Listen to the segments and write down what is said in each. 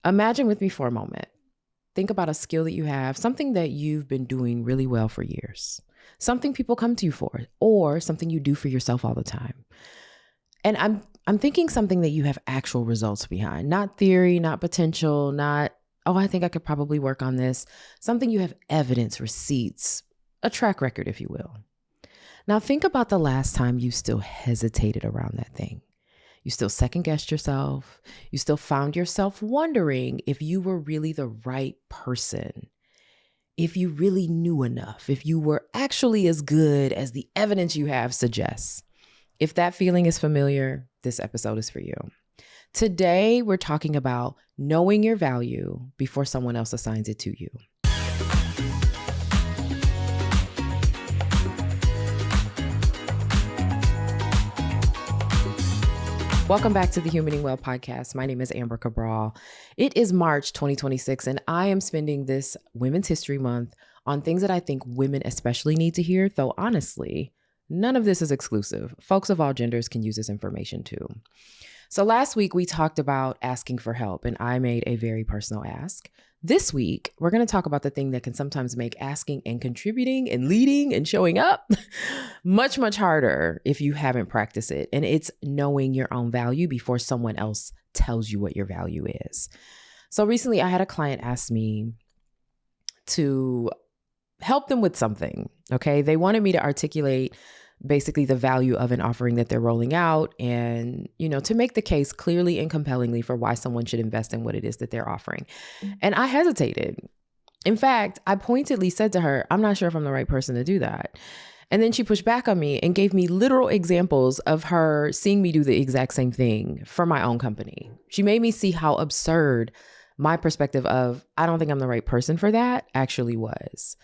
Imagine with me for a moment. Think about a skill that you have, something that you've been doing really well for years, something people come to you for, or something you do for yourself all the time. And I'm thinking something that you have actual results behind, not theory, not potential, not, oh, I think I could probably work on this. Something you have evidence, receipts, a track record, if you will. Now think about the last time you still hesitated around that thing. You still second guessed yourself. You still found yourself wondering if you were really the right person, if you really knew enough, if you were actually as good as the evidence you have suggests. If that feeling is familiar, this episode is for you. Today, we're talking about knowing your value before someone else assigns it to you. Welcome back to the Humaning Well podcast. My name is Amber Cabral. It is March 2026, and I am spending this Women's History Month on things that I think women especially need to hear, though honestly, none of this is exclusive. Folks of all genders can use this information too. So last week, we talked about asking for help, and I made a very personal ask. This week, we're going to talk about the thing that can sometimes make asking and contributing and leading and showing up much, much harder if you haven't practiced it. And it's knowing your own value before someone else tells you what your value is. So recently, I had a client ask me to help them with something, okay? They wanted me to articulate basically the value of an offering that they're rolling out and, to make the case clearly and compellingly for why someone should invest in what it is that they're offering. And I hesitated. In fact, I pointedly said to her, I'm not sure if I'm the right person to do that. And then she pushed back on me and gave me literal examples of her seeing me do the exact same thing for my own company. She made me see how absurd my perspective of, I don't think I'm the right person for that, actually was.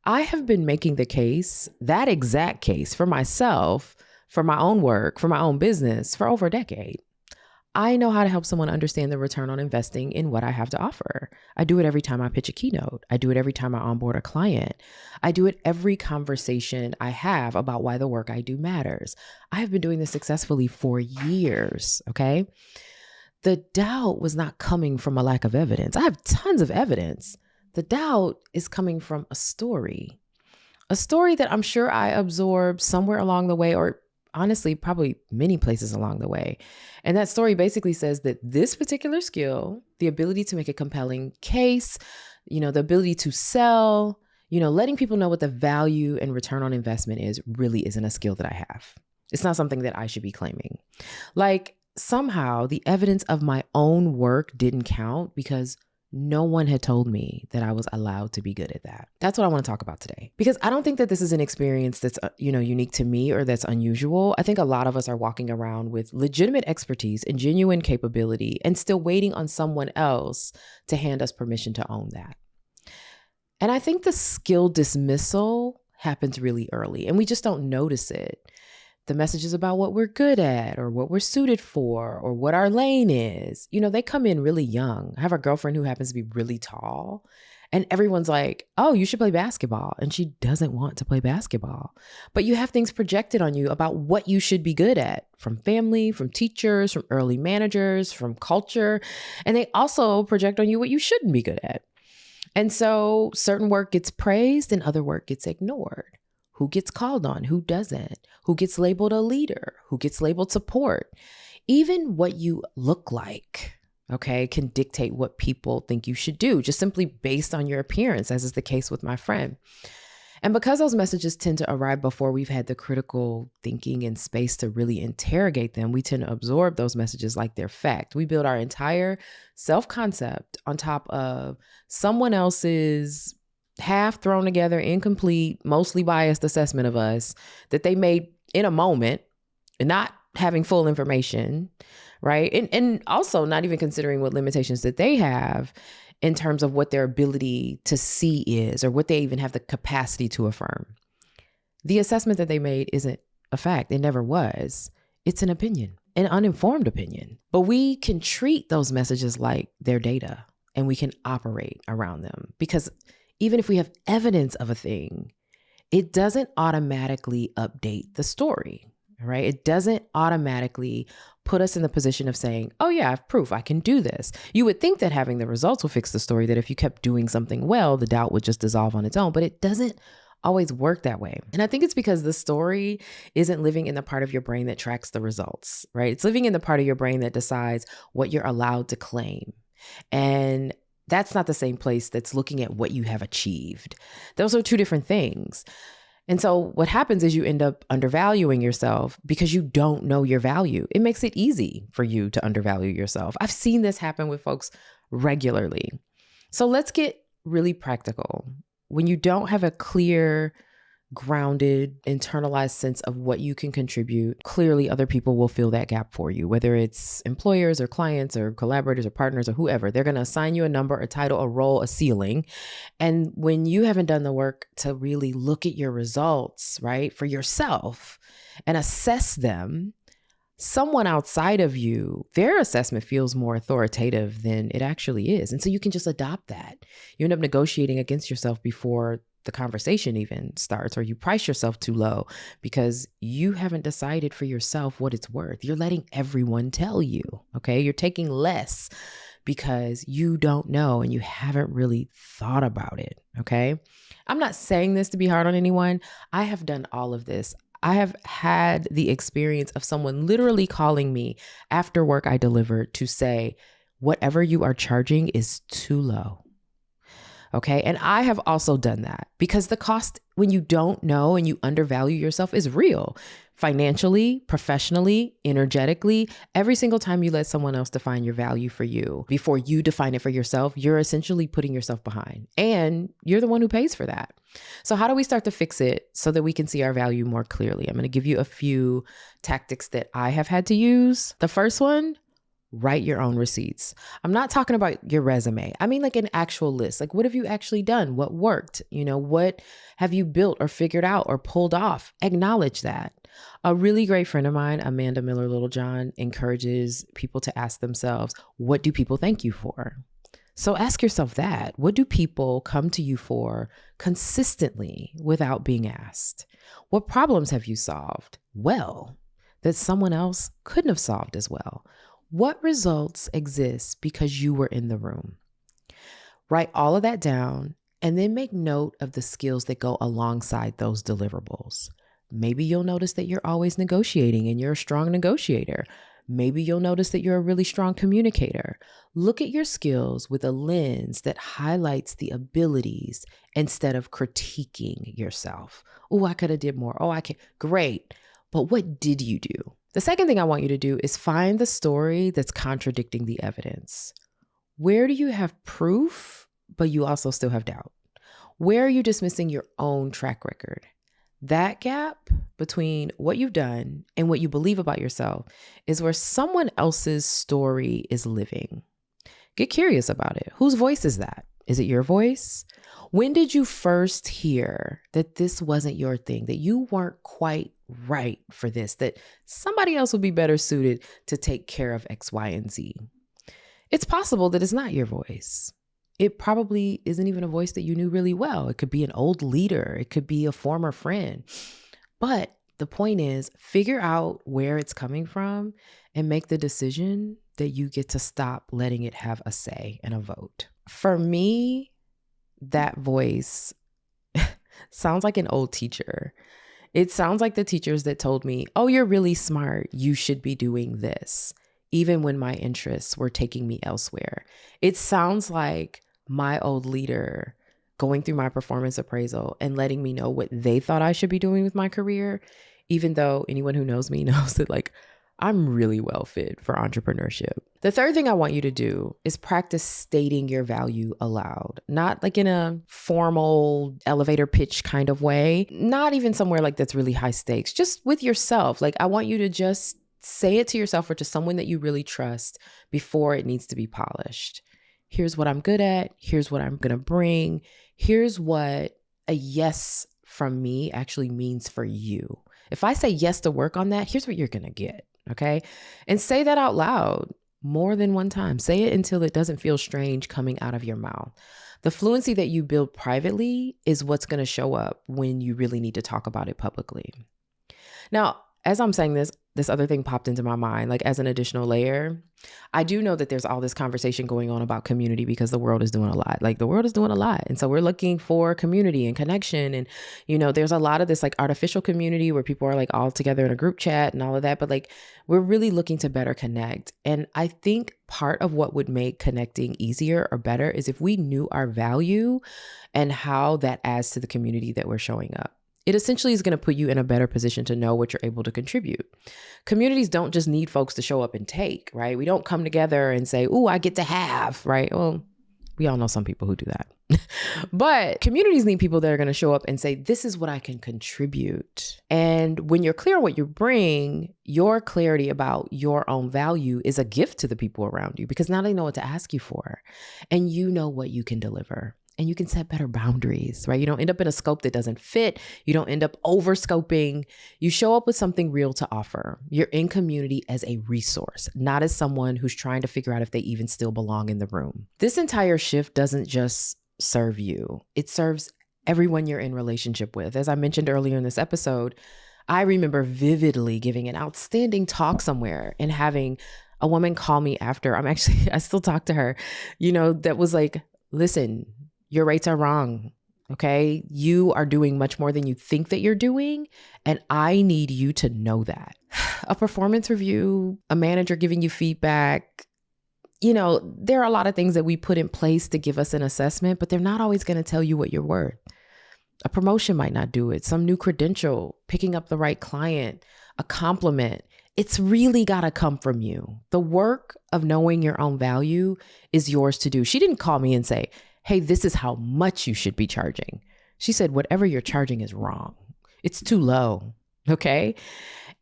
I have been making the case, that exact case for myself, for my own work, for my own business for over a decade. I know how to help someone understand the return on investing in what I have to offer. I do it every time I pitch a keynote. I do it every time I onboard a client. I do it every conversation I have about why the work I do matters. I have been doing this successfully for years, okay? The doubt was not coming from a lack of evidence. I have tons of evidence. The doubt is coming from a story that I'm sure I absorbed somewhere along the way, or honestly, probably many places along the way. And that story basically says that this particular skill, the ability to make a compelling case, the ability to sell, letting people know what the value and return on investment is really isn't a skill that I have. It's not something that I should be claiming. Like somehow the evidence of my own work didn't count because no one had told me that I was allowed to be good at that. That's what I want to talk about today. Because I don't think that this is an experience that's, unique to me or that's unusual. I think a lot of us are walking around with legitimate expertise and genuine capability and still waiting on someone else to hand us permission to own that. And I think the skill dismissal happens really early and we just don't notice it. The messages about what we're good at or what we're suited for or what our lane is, they come in really young. I have a girlfriend who happens to be really tall and everyone's like, oh, you should play basketball. And she doesn't want to play basketball. But you have things projected on you about what you should be good at from family, from teachers, from early managers, from culture. And they also project on you what you shouldn't be good at. And so certain work gets praised and other work gets ignored. Who gets called on? Who doesn't? Who gets labeled a leader? Who gets labeled support? Even what you look like, okay, can dictate what people think you should do, just simply based on your appearance, as is the case with my friend. And because those messages tend to arrive before we've had the critical thinking and space to really interrogate them, we tend to absorb those messages like they're fact. We build our entire self-concept on top of someone else's half thrown together, incomplete, mostly biased assessment of us that they made in a moment and not having full information, right? And also not even considering what limitations that they have in terms of what their ability to see is or what they even have the capacity to affirm. The assessment that they made isn't a fact. It never was. It's an opinion, an uninformed opinion. But we can treat those messages like they're data and we can operate around them because even if we have evidence of a thing, it doesn't automatically update the story, right? It doesn't automatically put us in the position of saying, oh yeah, I have proof, I can do this. You would think that having the results will fix the story, that if you kept doing something well, the doubt would just dissolve on its own, but it doesn't always work that way. And I think it's because the story isn't living in the part of your brain that tracks the results, right? It's living in the part of your brain that decides what you're allowed to claim. And that's not the same place that's looking at what you have achieved. Those are two different things. And so what happens is you end up undervaluing yourself because you don't know your value. It makes it easy for you to undervalue yourself. I've seen this happen with folks regularly. So let's get really practical. When you don't have a clear, grounded, internalized sense of what you can contribute, clearly other people will fill that gap for you, whether it's employers or clients or collaborators or partners or whoever. They're going to assign you a number, a title, a role, a ceiling. And when you haven't done the work to really look at your results, right, for yourself and assess them, someone outside of you, their assessment feels more authoritative than it actually is. And so you can just adopt that. You end up negotiating against yourself before the conversation even starts, or you price yourself too low because you haven't decided for yourself what it's worth. You're letting everyone tell you, okay? You're taking less because you don't know and you haven't really thought about it, okay? I'm not saying this to be hard on anyone. I have done all of this. I have had the experience of someone literally calling me after work I delivered to say, whatever you are charging is too low. Okay. And I have also done that because the cost when you don't know and you undervalue yourself is real. Financially, professionally, energetically, every single time you let someone else define your value for you before you define it for yourself, you're essentially putting yourself behind and you're the one who pays for that. So how do we start to fix it so that we can see our value more clearly? I'm going to give you a few tactics that I have had to use. The first one, write your own receipts. I'm not talking about your resume. I mean like an actual list. Like what have you actually done? What worked? What have you built or figured out or pulled off? Acknowledge that. A really great friend of mine, Amanda Miller Littlejohn, encourages people to ask themselves, what do people thank you for? So ask yourself that. What do people come to you for consistently without being asked? What problems have you solved well that someone else couldn't have solved as well? What results exist because you were in the room? Write all of that down and then make note of the skills that go alongside those deliverables. Maybe you'll notice that you're always negotiating and you're a strong negotiator. Maybe you'll notice that you're a really strong communicator. Look at your skills with a lens that highlights the abilities instead of critiquing yourself. Oh, I could have did more. Oh, I can. Great. But what did you do? The second thing I want you to do is find the story that's contradicting the evidence. Where do you have proof, but you also still have doubt? Where are you dismissing your own track record? That gap between what you've done and what you believe about yourself is where someone else's story is living. Get curious about it. Whose voice is that? Is it your voice? When did you first hear that this wasn't your thing, that you weren't quite right for this, that somebody else would be better suited to take care of X, Y, and Z? It's possible that it's not your voice. It probably isn't even a voice that you knew really well. It could be an old leader. It could be a former friend. But the point is, figure out where it's coming from and make the decision that you get to stop letting it have a say and a vote. For me, that voice sounds like an old teacher. It sounds like the teachers that told me, oh, you're really smart. You should be doing this, even when my interests were taking me elsewhere. It sounds like my old leader going through my performance appraisal and letting me know what they thought I should be doing with my career, even though anyone who knows me knows that I'm really well fit for entrepreneurship. The third thing I want you to do is practice stating your value aloud, not like in a formal elevator pitch kind of way, not even somewhere that's really high stakes, just with yourself. I want you to just say it to yourself or to someone that you really trust before it needs to be polished. Here's what I'm good at. Here's what I'm going to bring. Here's what a yes from me actually means for you. If I say yes to work on that, here's what you're going to get. Okay. And say that out loud more than one time. Say it until it doesn't feel strange coming out of your mouth. The fluency that you build privately is what's going to show up when you really need to talk about it publicly. Now, as I'm saying this other thing popped into my mind, like as an additional layer. I do know that there's all this conversation going on about community because the world is doing a lot. Like the world is doing a lot. And so we're looking for community and connection. And, there's a lot of this like artificial community where people are like all together in a group chat and all of that. But like we're really looking to better connect. And I think part of what would make connecting easier or better is if we knew our value and how that adds to the community that we're showing up. It essentially is going to put you in a better position to know what you're able to contribute. Communities don't just need folks to show up and take, right? We don't come together and say, "Ooh, I get to have," right? Well, we all know some people who do that. But communities need people that are going to show up and say, "This is what I can contribute." And when you're clear on what you bring, your clarity about your own value is a gift to the people around you because now they know what to ask you for and you know what you can deliver. And you can set better boundaries, right? You don't end up in a scope that doesn't fit. You don't end up over scoping. You show up with something real to offer. You're in community as a resource, not as someone who's trying to figure out if they even still belong in the room. This entire shift doesn't just serve you. It serves everyone you're in relationship with. As I mentioned earlier in this episode, I remember vividly giving an outstanding talk somewhere and having a woman call me after. I still talk to her, that was like, "Listen, your rates are wrong. Okay. You are doing much more than you think that you're doing. And I need you to know that." A performance review, a manager giving you feedback, there are a lot of things that we put in place to give us an assessment, but they're not always going to tell you what you're worth. A promotion might not do it. Some new credential, picking up the right client, a compliment. It's really got to come from you. The work of knowing your own value is yours to do. She didn't call me and say, "Hey, this is how much you should be charging." She said, "Whatever you're charging is wrong. It's too low." Okay.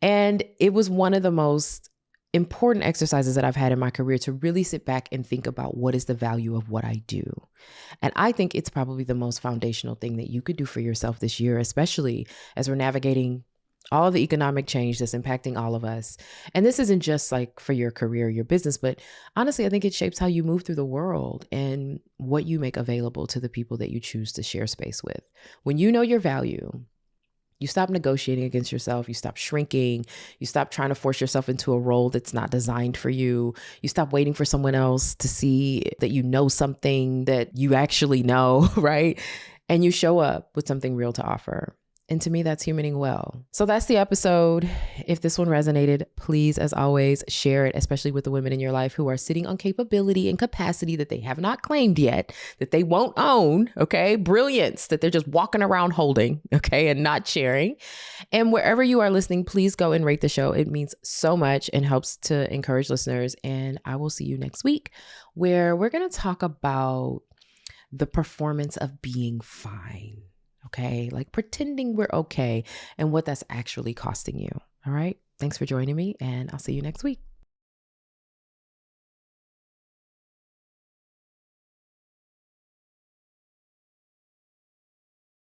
And it was one of the most important exercises that I've had in my career to really sit back and think about what is the value of what I do. And I think it's probably the most foundational thing that you could do for yourself this year, especially as we're navigating all the economic change that's impacting all of us. And this isn't just like for your career, your business, but honestly, I think it shapes how you move through the world and what you make available to the people that you choose to share space with. When you know your value, you stop negotiating against yourself. You stop shrinking. You stop trying to force yourself into a role that's not designed for you. You stop waiting for someone else to see that you know something that you actually know, right? And you show up with something real to offer. And to me, that's humaning well. So that's the episode. If this one resonated, please, as always, share it, especially with the women in your life who are sitting on capability and capacity that they have not claimed yet, that they won't own, okay? Brilliance that they're just walking around holding, okay, and not sharing. And wherever you are listening, please go and rate the show. It means so much and helps to encourage listeners. And I will see you next week, where we're going to talk about the performance of being fine. Okay, like pretending we're okay and what that's actually costing you. All right. Thanks for joining me, and I'll see you next week.